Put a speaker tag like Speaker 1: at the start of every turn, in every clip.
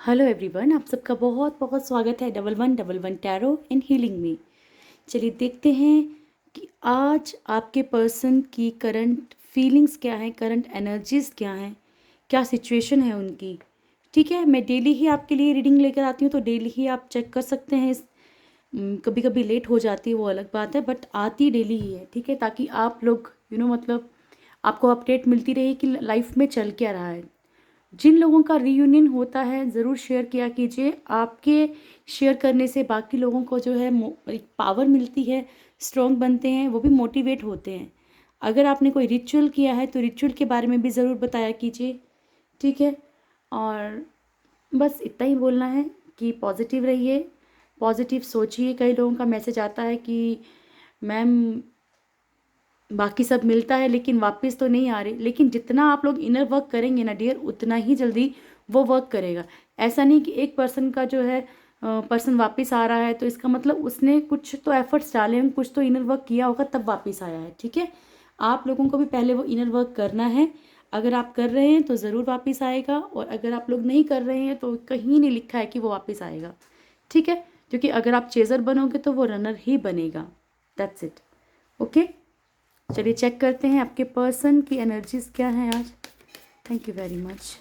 Speaker 1: Hello everyone, आप सबका बहुत बहुत स्वागत है 1111 टैरो एंड हीलिंग में। चलिए देखते हैं कि आज आपके पर्सन की करंट फीलिंग्स क्या हैं, करंट एनर्जीज़ क्या हैं, क्या सिचुएशन है उनकी। ठीक है, मैं डेली ही आपके लिए रीडिंग लेकर आती हूँ, तो डेली ही आप चेक कर सकते हैं। कभी कभी लेट हो जाती है, वो अलग बात है, बट आती डेली ही है। ठीक है, ताकि आप लोग मतलब आपको अपडेट मिलती रही कि लाइफ में चल क्या रहा है। जिन लोगों का रीयूनियन होता है ज़रूर शेयर किया कीजिए। आपके शेयर करने से बाकी लोगों को जो है एक पावर मिलती है, स्ट्रॉन्ग बनते हैं, वो भी मोटिवेट होते हैं। अगर आपने कोई रिचुअल किया है तो रिचुअल के बारे में भी ज़रूर बताया कीजिए। ठीक है, और बस इतना ही बोलना है कि पॉजिटिव रहिए, पॉजिटिव सोचिए। कई लोगों का मैसेज आता है कि मैम बाकी सब मिलता है लेकिन वापस तो नहीं आ रही। लेकिन जितना आप लोग इनर वर्क करेंगे ना डियर, उतना ही जल्दी वो वर्क करेगा। ऐसा नहीं कि एक पर्सन का जो है पर्सन वापस आ रहा है तो इसका मतलब उसने कुछ तो एफर्ट्स डाले हैं, कुछ तो इनर वर्क किया होगा तब वापस आया है। ठीक है, आप लोगों को भी पहले वो इनर वर्क करना है। अगर आप कर रहे हैं तो ज़रूर वापस आएगा, और अगर आप लोग नहीं कर रहे हैं तो कहीं नहीं लिखा है कि वो वापस आएगा। ठीक है, क्योंकि अगर आप चेज़र बनोगे तो वो रनर ही बनेगा। That's it. ओके, चलिए चेक करते हैं आपके पर्सन की एनर्जीज क्या हैं आज। Thank you very much,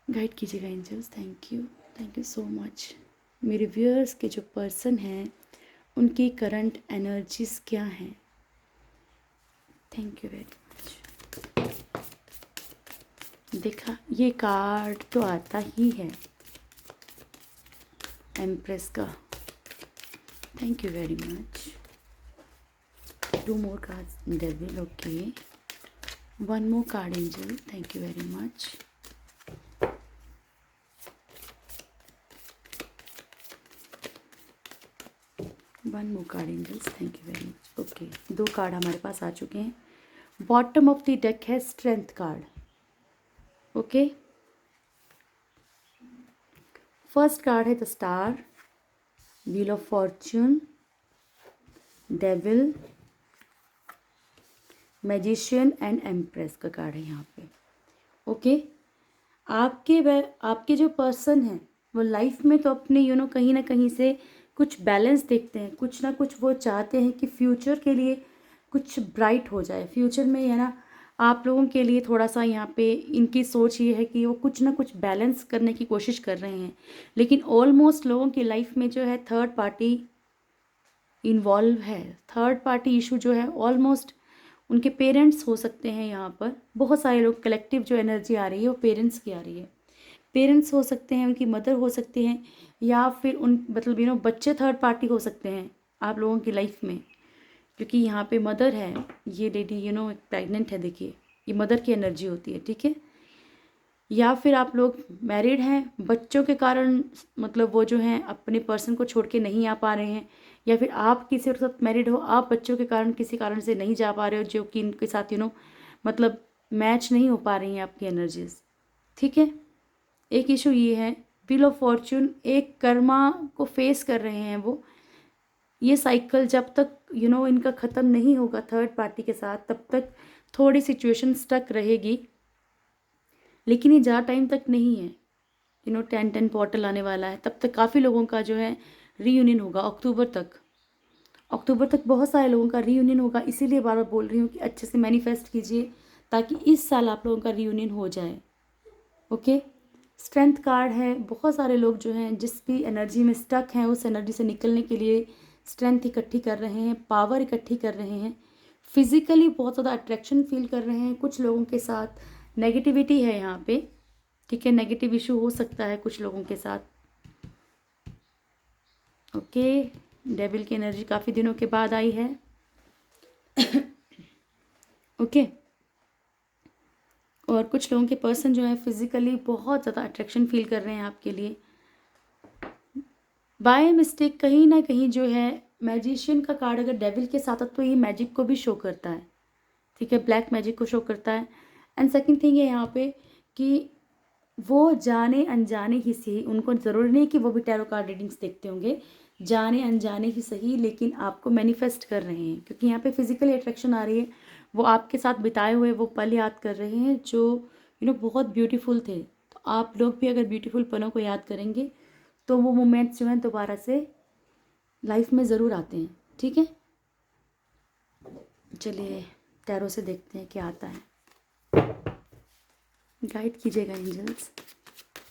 Speaker 1: guide कीजिएगा angels. Thank you so much. मेरे व्यूअर्स के जो पर्सन हैं उनकी करंट एनर्जीज क्या हैं। Thank you very much. देखा, ये कार्ड तो आता ही है एम्प्रेस का। Thank you very much. 2 more cards, devil. Okay, 1 more card, angel. Thank you very much. 1 more card, angels. Thank you very much. Okay, 2 card हमारे पास आ चुके हैं। बॉटम ऑफ द डेक है strength card. Okay, first card है the star, wheel of fortune, devil, magician and empress का card है यहाँ पे। ओके, आपके जो पर्सन हैं वो लाइफ में तो अपने कहीं ना कहीं से कुछ बैलेंस देखते हैं, कुछ ना कुछ वो चाहते हैं कि फ्यूचर के लिए कुछ ब्राइट हो जाए। फ्यूचर में है ना, आप लोगों के लिए थोड़ा सा यहाँ पे इनकी सोच ये है कि वो कुछ ना कुछ बैलेंस करने की कोशिश कर रहे हैं। लेकिन ऑलमोस्ट लोगों की लाइफ में जो है थर्ड पार्टी इन्वॉल्व है। थर्ड पार्टी इशू जो है ऑलमोस्ट उनके पेरेंट्स हो सकते हैं। यहाँ पर बहुत सारे लोग, कलेक्टिव जो एनर्जी आ रही है वो पेरेंट्स की आ रही है। पेरेंट्स हो सकते हैं, उनकी मदर हो सकते हैं, या फिर उन मतलब बच्चे थर्ड पार्टी हो सकते हैं आप लोगों की लाइफ में। क्योंकि यहाँ पे मदर है, ये लेडी प्रेग्नेंट है। देखिए, ये मदर की एनर्जी होती है। ठीक है, या फिर आप लोग मैरिड हैं, बच्चों के कारण मतलब वो जो हैं अपने पर्सन को छोड़ के नहीं आ पा रहे हैं, या फिर आप किसी और साथ मैरिड हो, आप बच्चों के कारण किसी कारण से नहीं जा पा रहे हो, जो कि इनके साथ मतलब मैच नहीं हो पा रही हैं आपकी एनर्जीज। ठीक है, एक इशू ये है, व्हील ऑफ फॉर्च्यून, एक कर्मा को फेस कर रहे हैं वो। ये साइकिल जब तक इनका ख़त्म नहीं होगा थर्ड पार्टी के साथ, तब तक थोड़ी सिचुएशन स्टक रहेगी। लेकिन ये ज़्यादा टाइम तक नहीं है। 10 पोर्टल आने वाला है, तब तक काफ़ी लोगों का जो है रीयूनियन होगा। अक्टूबर तक बहुत सारे लोगों का रीयूनियन होगा। इसीलिए बार बार बोल रही हूँ कि अच्छे से मैनिफेस्ट कीजिए ताकि इस साल आप लोगों का रीयूनियन हो जाए। ओके, स्ट्रेंथ कार्ड है। बहुत सारे लोग जो हैं जिस भी एनर्जी में स्टक हैं, उस एनर्जी से निकलने के लिए स्ट्रेंथ इकट्ठी कर रहे हैं, पावर इकट्ठी कर रहे हैं। फिजिकली बहुत ज़्यादा अट्रैक्शन फील कर रहे हैं। कुछ लोगों के साथ नेगेटिविटी है यहाँ पे। ठीक है, नेगेटिव इशू हो सकता है कुछ लोगों के साथ। ओके, डेविल की एनर्जी काफ़ी दिनों के बाद आई है। ओके, और कुछ लोगों के पर्सन जो है फिजिकली बहुत ज़्यादा अट्रैक्शन फील कर रहे हैं आपके लिए। बाय मिस्टेक कहीं ना कहीं जो है मैजिशियन का कार्ड अगर डेविल के साथ है तो ये मैजिक को भी शो करता है। ठीक है, ब्लैक मैजिक को शो करता है। एंड सेकंड थिंग है यहाँ पे कि वो जाने अनजाने ही सही, उनको ज़रूरी नहीं कि वो भी टैरो कार्ड रीडिंग्स देखते होंगे, जाने अनजाने ही सही, लेकिन आपको मैनिफेस्ट कर रहे हैं। क्योंकि यहाँ पे फिजिकली अट्रैक्शन आ रही है। वो आपके साथ बिताए हुए वो पल याद कर रहे हैं जो बहुत ब्यूटीफुल थे। तो आप लोग भी अगर ब्यूटीफुल पलों को याद करेंगे तो वो मोमेंट्स जो हैं दोबारा से लाइफ में ज़रूर आते हैं। ठीक है, चलिए टैरो से देखते हैं क्या आता है। गाइड कीजिएगा एंजल्स,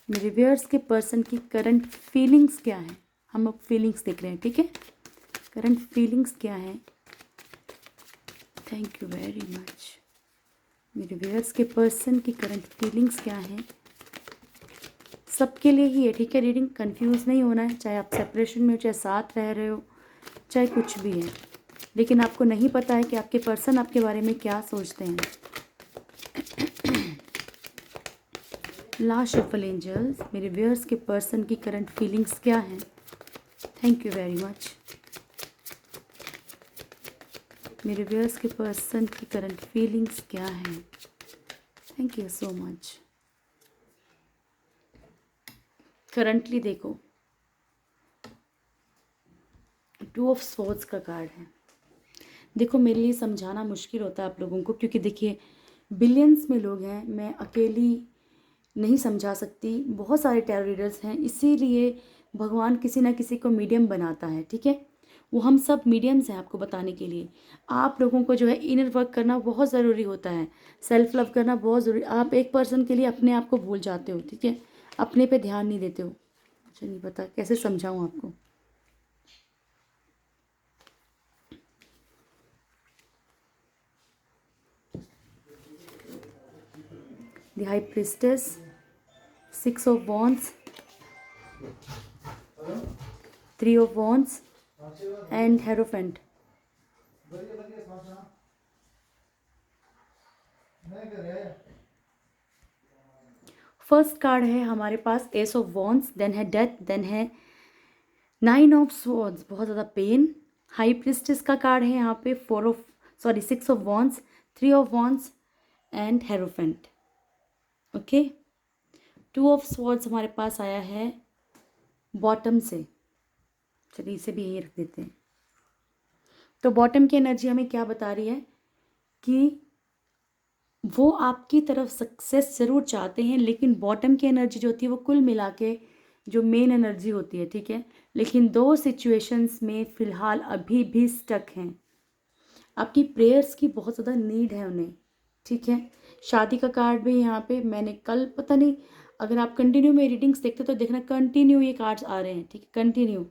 Speaker 1: मेरे व्यूअर्स के पर्सन की करंट फीलिंग्स क्या है। हम अब फीलिंग्स देख रहे हैं, ठीक है, करंट फीलिंग्स क्या है। Thank you very much. मेरे व्यूअर्स के पर्सन की करंट फीलिंग्स क्या है, सबके लिए ही है, ठीक है। रीडिंग कंफ्यूज नहीं होना है, चाहे आप सेपरेशन में हो, चाहे साथ रह रहे हो, चाहे कुछ भी है, लेकिन आपको नहीं पता है कि आपके पर्सन आपके बारे में क्या सोचते हैं। लास्ट शफल एंजल्स, मेरे व्यूअर्स के पर्सन की करंट फीलिंग्स क्या हैं। Thank you very much. मेरे व्यूअर्स के पर्सन की करंट फीलिंग्स क्या हैं। Thank you so much. Currently देखो, 2 ऑफ स्वॉर्ड्स का कार्ड है। देखो मेरे लिए समझाना मुश्किल होता है आप लोगों को, क्योंकि देखिए बिलियंस में लोग हैं, मैं अकेली नहीं समझा सकती, बहुत सारे टैरो रीडर्स हैं, इसीलिए भगवान किसी ना किसी को मीडियम बनाता है, ठीक है। वो हम सब मीडियम्स हैं आपको बताने के लिए। आप लोगों को जो है इनर वर्क करना बहुत ज़रूरी होता है, सेल्फ लव करना बहुत ज़रूरी। आप एक पर्सन के लिए अपने आप को भूल जाते हो, ठीक है, अपने पे ध्यान नहीं देते हो। मुझे नहीं पता कैसे समझाऊँ आपको। The high priestess, 6 of wands, 3 of wands and hierophant. First card है हमारे पास एस ऑफ वॉन्ड्स, देन है डेथ, देन है 9 ऑफ स्वॉर्ड्स, बहुत ज़्यादा पेन। हाई प्रिस्टेस का कार्ड है यहाँ पे 6 of wands, 3 of wands and hierophant. Okay, 2 of swords हमारे पास आया है बॉटम से। चलिए इसे भी यहीं रख देते हैं। तो बॉटम की एनर्जी हमें क्या बता रही है कि वो आपकी तरफ सक्सेस ज़रूर चाहते हैं, लेकिन बॉटम की एनर्जी जो होती है वो कुल मिला के जो मेन एनर्जी होती है, ठीक है, लेकिन 2 सिचुएशंस में फ़िलहाल अभी भी स्टक हैं। आपकी प्रेयर्स की बहुत ज़्यादा नीड है उन्हें, ठीक है। शादी का कार्ड भी यहाँ पे मैंने कल, पता नहीं, अगर आप कंटिन्यू में रीडिंग्स देखते तो देखना कंटिन्यू ये कार्ड्स आ रहे हैं, ठीक है, कंटिन्यू।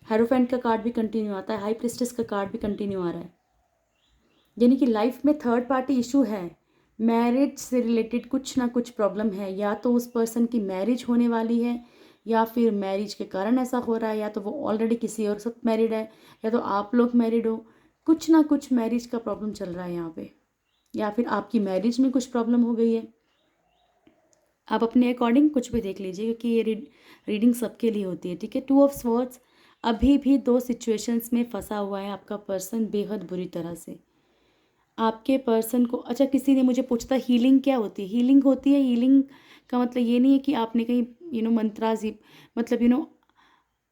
Speaker 1: हेरोफेंट का कार्ड भी कंटिन्यू आता है, हाई प्रिस्टेस का कार्ड भी कंटिन्यू आ रहा है, यानी कि लाइफ में थर्ड पार्टी इशू है, मैरिज से रिलेटेड कुछ ना कुछ प्रॉब्लम है। या तो उस पर्सन की मैरिज होने वाली है, या फिर मैरिज के कारण ऐसा हो रहा है, या तो वो ऑलरेडी किसी और साथ मैरिड है, या तो आप लोग मैरिड हो, कुछ ना कुछ मैरिज का प्रॉब्लम चल रहा है यहाँ पे, या फिर आपकी मैरिज में कुछ प्रॉब्लम हो गई है। आप अपने अकॉर्डिंग कुछ भी देख लीजिए, क्योंकि ये रीडिंग सबके लिए होती है, ठीक है। 2 ऑफ स्वॉर्ड्स, अभी भी 2 सिचुएशंस में फंसा हुआ है आपका पर्सन बेहद बुरी तरह से। आपके पर्सन को, अच्छा किसी ने मुझे पूछा था हीलिंग क्या होती है। हीलिंग होती है, हीलिंग का मतलब ये नहीं है कि आपने कहीं मंत्राजी, मतलब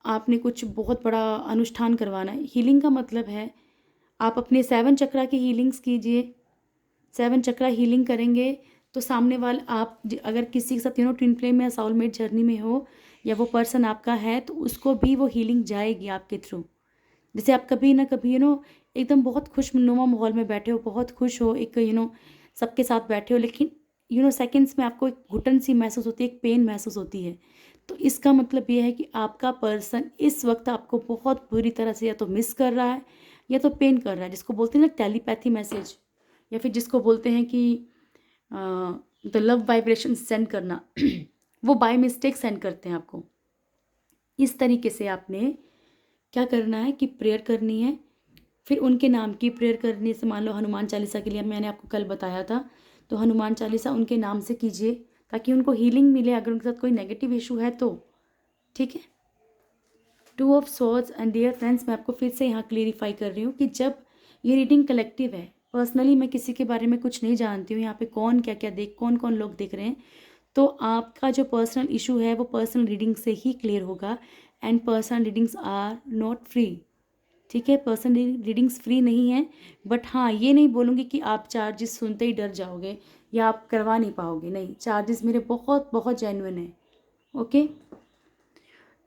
Speaker 1: आपने कुछ बहुत बड़ा अनुष्ठान करवाना है। हीलिंग का मतलब है आप अपने 7 चक्रा की हीलिंग्स कीजिए। 7 चक्रा हीलिंग करेंगे तो सामने वाले आप अगर किसी के साथ ट्विन फ्लेम या सोलमेट जर्नी में हो, या वो पर्सन आपका है, तो उसको भी वो हीलिंग जाएगी आपके थ्रू। जैसे आप कभी ना कभी एकदम बहुत खुशनुमा माहौल में बैठे हो, बहुत खुश हो, एक सबके साथ बैठे हो, लेकिन सेकंड्स में आपको एक घुटन सी महसूस होती है, एक पेन महसूस होती है। तो इसका मतलब ये है कि आपका पर्सन इस वक्त आपको बहुत बुरी तरह से या तो मिस कर रहा है, या तो पेन कर रहा है, जिसको बोलते हैं ना टेलीपैथी मैसेज, या फिर जिसको बोलते हैं कि द लव वाइब्रेशन सेंड करना वो बाय मिस्टेक सेंड करते हैं आपको। इस तरीके से आपने क्या करना है कि प्रेयर करनी है, फिर उनके नाम की प्रेयर करनी है। जैसे मान लो हनुमान चालीसा के लिए मैंने आपको कल बताया था, तो हनुमान चालीसा उनके नाम से कीजिए ताकि उनको हीलिंग मिले, अगर उनके साथ कोई नेगेटिव इशू है तो, ठीक है। 2 of swords and dear friends, मैं आपको फिर से यहाँ क्लियरिफाई कर रही हूँ कि जब ये रीडिंग कलेक्टिव है, पर्सनली मैं किसी के बारे में कुछ नहीं जानती हूँ, यहाँ पे कौन क्या क्या कौन कौन लोग देख रहे हैं, तो आपका जो पर्सनल इशू है वो पर्सनल रीडिंग से ही क्लियर होगा। And personal readings are not free, ठीक है, पर्सनल रीडिंग्स फ्री नहीं है। बट हाँ, ये नहीं बोलूँगी कि आप चार्जेस सुनते ही डर जाओगे, या आप करवा नहीं पाओगे, नहीं, चार्जेस मेरे बहुत बहुत जेन्युइन है। ओके।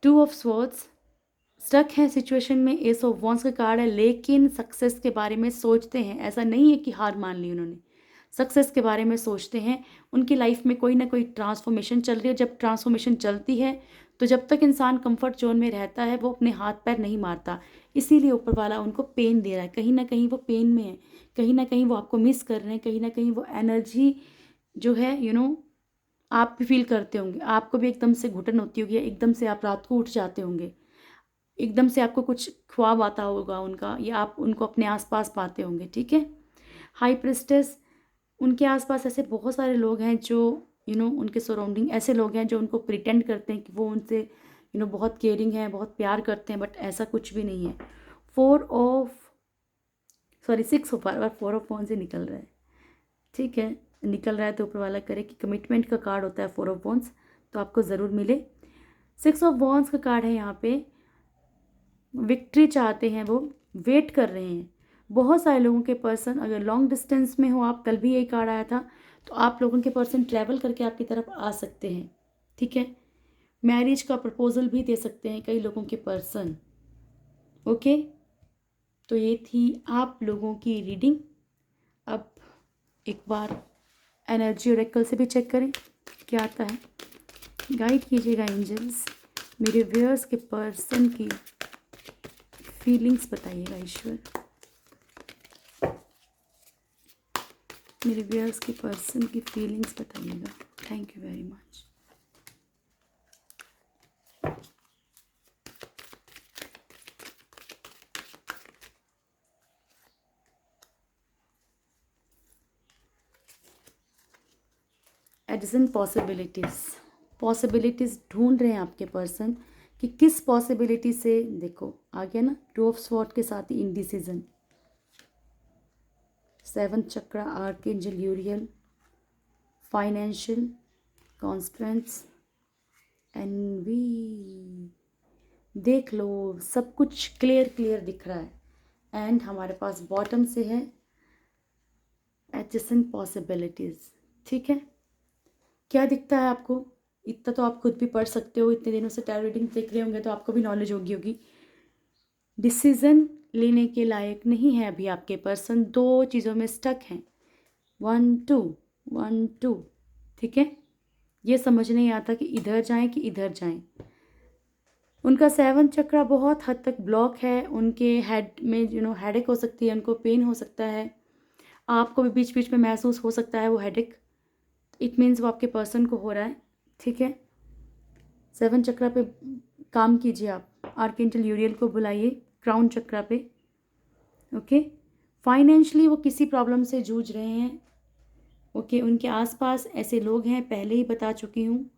Speaker 1: 2 ऑफ स्वॉर्ड्स, स्टक है सिचुएशन में। एस ऑफ वॉन्स का कार्ड है, लेकिन सक्सेस के बारे में सोचते हैं। ऐसा नहीं है कि हार मान ली उन्होंने, सक्सेस के बारे में सोचते हैं। उनकी लाइफ में कोई ना कोई ट्रांसफॉर्मेशन चल रही है। जब ट्रांसफॉर्मेशन चलती है तो जब तक इंसान कंफर्ट जोन में रहता है वो अपने हाथ पैर नहीं मारता। इसीलिए ऊपर वाला उनको पेन दे रहा है, कहीं ना कहीं वो पेन में है, कहीं ना कहीं वो आपको मिस कर रहे हैं, कहीं ना कहीं वो एनर्जी जो है आप भी फील करते होंगे। आपको भी एकदम से घुटन होती होगी, एकदम से आप रात को उठ जाते होंगे, एकदम से आपको कुछ ख्वाब आता होगा उनका, या आप उनको अपने आसपास पाते होंगे। ठीक है। हाई प्रिस्टेस, उनके आसपास ऐसे बहुत सारे लोग हैं जो उनके सराउंडिंग ऐसे लोग हैं जो उनको प्रिटेंड करते हैं कि वो उनसे बहुत केयरिंग है, बहुत प्यार करते हैं, बट ऐसा कुछ भी नहीं है। 6 ऑफ 4 से निकल रहा है। ठीक है, निकल रहा है तो ऊपर वाला करे कि कमिटमेंट का कार्ड होता है 4 ऑफ 1, तो आपको ज़रूर मिले। 6 ऑफ 1 का कार्ड है यहाँ पे, विक्ट्री चाहते हैं, वो वेट कर रहे हैं। बहुत सारे लोगों के पर्सन, अगर लॉन्ग डिस्टेंस में हो आप, कल भी यही कार्ड आया था, तो आप लोगों के पर्सन ट्रैवल करके आपकी तरफ आ सकते हैं। ठीक है। मैरिज का प्रपोजल भी दे सकते हैं कई लोगों के पर्सन। ओके, तो ये थी आप लोगों की रीडिंग। अब एक बार एनर्जी ओरेकल से भी चेक करें क्या आता है। गाइड कीजिएगा एंजल्स, मेरे व्यूअर्स के पर्सन की फीलिंग्स बताइएगा ईश्वर, मेरे व्यूअर्स के पर्सन की फीलिंग्स बताइएगा। Thank you very much. Edison possibilities ढूंढ रहे हैं आपके पर्सन कि किस पॉसिबिलिटी से, देखो आ गया ना 2 ऑफ स्वॉर्ड के साथ ही इनडिसीजन, 7th चक्रा, आर्कएंजल यूरियल, फाइनेंशियल कॉन्स्टेंट्स, एनवी। देख लो, सब कुछ क्लियर दिख रहा है। एंड हमारे पास बॉटम से है एडजेसेंट पॉसिबिलिटीज़। ठीक है, क्या दिखता है आपको? इतना तो आप खुद भी पढ़ सकते हो, इतने दिनों से टैरो रीडिंग देख रहे होंगे तो आपको भी नॉलेज होगी। डिसीज़न लेने के लायक नहीं है अभी आपके पर्सन, 2 चीज़ों में स्टक हैं, 1 2 ठीक है। ये समझ नहीं आता कि इधर जाएं कि इधर जाएं। उनका 7th चक्रा बहुत हद तक ब्लॉक है, उनके हेड में हेडेक हो सकती है, उनको पेन हो सकता है, आपको भी बीच बीच में महसूस हो सकता है वो हेडेक। इट मीन्स वो आपके पर्सन को हो रहा है। ठीक है, 7 चक्रा पे काम कीजिए आप, आर्कएंजल यूरियल को बुलाइए क्राउन चक्रा पे। ओके, फाइनेंशियली वो किसी प्रॉब्लम से जूझ रहे हैं। ओके, उनके आसपास ऐसे लोग हैं, पहले ही बता चुकी हूँ,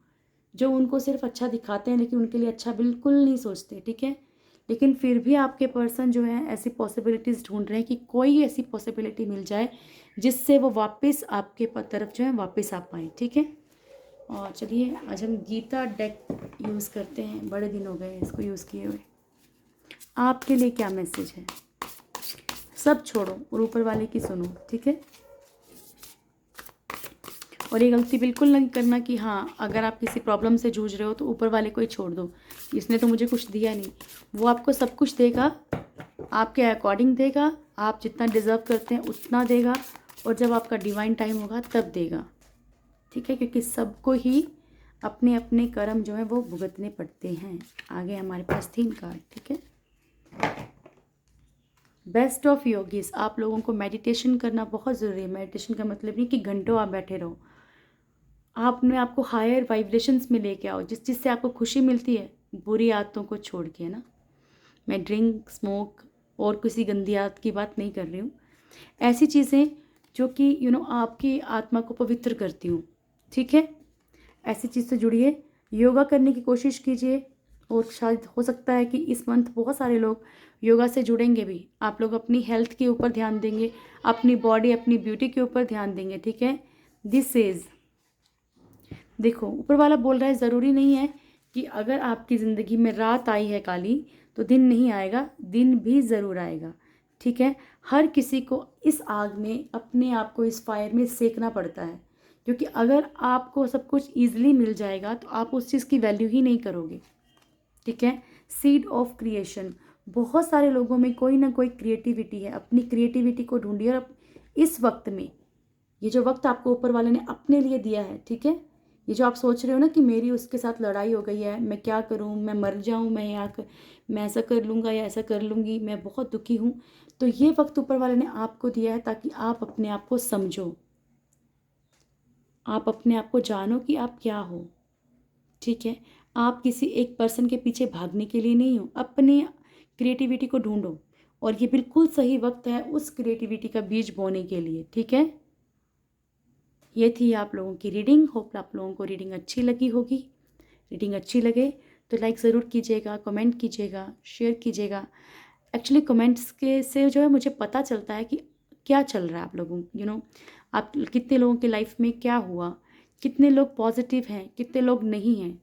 Speaker 1: जो उनको सिर्फ अच्छा दिखाते हैं लेकिन उनके लिए अच्छा बिल्कुल नहीं सोचते। ठीक है, लेकिन फिर भी आपके पर्सन जो है ऐसी पॉसिबिलिटीज़ ढूंढ रहे हैं कि कोई ऐसी पॉसिबिलिटी मिल जाए जिससे वो वापस आपके तरफ जो है वापस आ पाए। ठीक है, और चलिए आज हम गीता डेक यूज़ करते हैं, बड़े दिन हो गए इसको यूज़ किए हुए। आपके लिए क्या मैसेज है? सब छोड़ो और ऊपर वाले की सुनो। ठीक है, और ये गलती बिल्कुल नहीं करना कि हाँ अगर आप किसी प्रॉब्लम से जूझ रहे हो तो ऊपर वाले को ही छोड़ दो, इसने तो मुझे कुछ दिया नहीं। वो आपको सब कुछ देगा, आपके अकॉर्डिंग देगा, आप जितना डिज़र्व करते हैं उतना देगा, और जब आपका डिवाइन टाइम होगा तब देगा। ठीक है, क्योंकि सबको ही अपने अपने कर्म जो है वो भुगतने पड़ते हैं। आगे हमारे पास 3 कार्ड। ठीक है, बेस्ट ऑफ योगीज, आप लोगों को मेडिटेशन करना बहुत ज़रूरी है। मेडिटेशन का मतलब नहीं कि घंटों आप बैठे रहो, आपको हायर वाइब्रेशंस में लेके आओ, जिस चीज़ से आपको खुशी मिलती है, बुरी आदतों को छोड़ के, है ना। मैं ड्रिंक, स्मोक और किसी गंदी आदत की बात नहीं कर रही हूँ, ऐसी चीज़ें जो कि आपकी आत्मा को पवित्र करती हूँ। ठीक है, ऐसी चीज़ से जुड़िए, योगा करने की कोशिश कीजिए, और शायद हो सकता है कि इस मंथ बहुत सारे लोग योगा से जुड़ेंगे भी। आप लोग अपनी हेल्थ के ऊपर ध्यान देंगे, अपनी बॉडी, अपनी ब्यूटी के ऊपर ध्यान देंगे। ठीक है, दिस इज़, देखो ऊपर वाला बोल रहा है ज़रूरी नहीं है कि अगर आपकी ज़िंदगी में रात आई है काली तो दिन नहीं आएगा, दिन भी ज़रूर आएगा। ठीक है, हर किसी को इस आग में अपने आप को, इस फायर में सेकना पड़ता है। क्योंकि अगर आपको सब कुछ ईजिली मिल जाएगा तो आप उस चीज़ की वैल्यू ही नहीं करोगे। ठीक है। सीड ऑफ क्रिएशन, बहुत सारे लोगों में कोई ना कोई क्रिएटिविटी है, अपनी क्रिएटिविटी को ढूंढिए। और इस वक्त में, ये जो वक्त आपको ऊपर वाले ने अपने लिए दिया है, ठीक है, ये जो आप सोच रहे हो ना कि मेरी उसके साथ लड़ाई हो गई है, मैं क्या करूं, मैं मर जाऊं, मैं ऐसा कर लूँगा या ऐसा कर लूँगी, मैं बहुत दुखी हूँ, तो ये वक्त ऊपर वाले ने आपको दिया है ताकि आप अपने आप को समझो, आप अपने आप को जानो कि आप क्या हो। ठीक है। आप किसी एक पर्सन के पीछे भागने के लिए नहीं हो, अपनी क्रिएटिविटी को ढूंढो। और ये बिल्कुल सही वक्त है उस क्रिएटिविटी का बीज बोने के लिए। ठीक है। ये थी आप लोगों की रीडिंग। होप आप लोगों को रीडिंग अच्छी लगी होगी। रीडिंग अच्छी लगे तो लाइक ज़रूर कीजिएगा, कमेंट कीजिएगा, शेयर कीजिएगा। एक्चुअली कमेंट्स के से जो है मुझे पता चलता है कि क्या चल रहा है आप लोगों, आप कितने लोगों की लाइफ में क्या हुआ, कितने लोग पॉजिटिव हैं, कितने लोग नहीं हैं।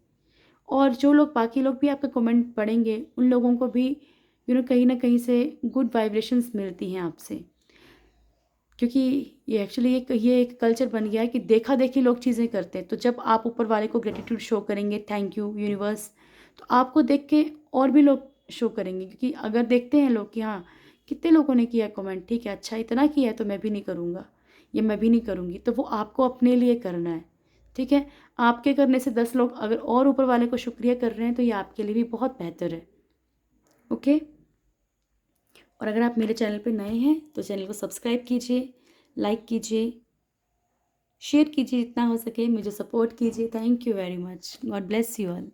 Speaker 1: और जो लोग, बाकी लोग भी आपका कमेंट पढ़ेंगे, उन लोगों को भी कहीं ना कहीं से गुड वाइब्रेशंस मिलती हैं आपसे। क्योंकि ये एक कल्चर बन गया है कि देखा देखी लोग चीज़ें करते हैं। तो जब आप ऊपर वाले को ग्रेटिट्यूड शो करेंगे, थैंक यू यूनिवर्स, तो आपको देख के और भी लोग शो करेंगे। क्योंकि अगर देखते हैं लोग कि हाँ कितने लोगों ने किया कमेंट, ठीक है, अच्छा इतना किया है तो मैं भी नहीं करूँगा या मैं भी नहीं करूँगी, तो वो आपको अपने लिए करना है। ठीक है। आपके करने से 10 लोग अगर और ऊपर वाले को शुक्रिया कर रहे हैं तो ये आपके लिए भी बहुत बेहतर है। ओके। और अगर आप मेरे चैनल पे नए हैं तो चैनल को सब्सक्राइब कीजिए, लाइक कीजिए, शेयर कीजिए, जितना हो सके मुझे सपोर्ट कीजिए। Thank you very much. God bless you all.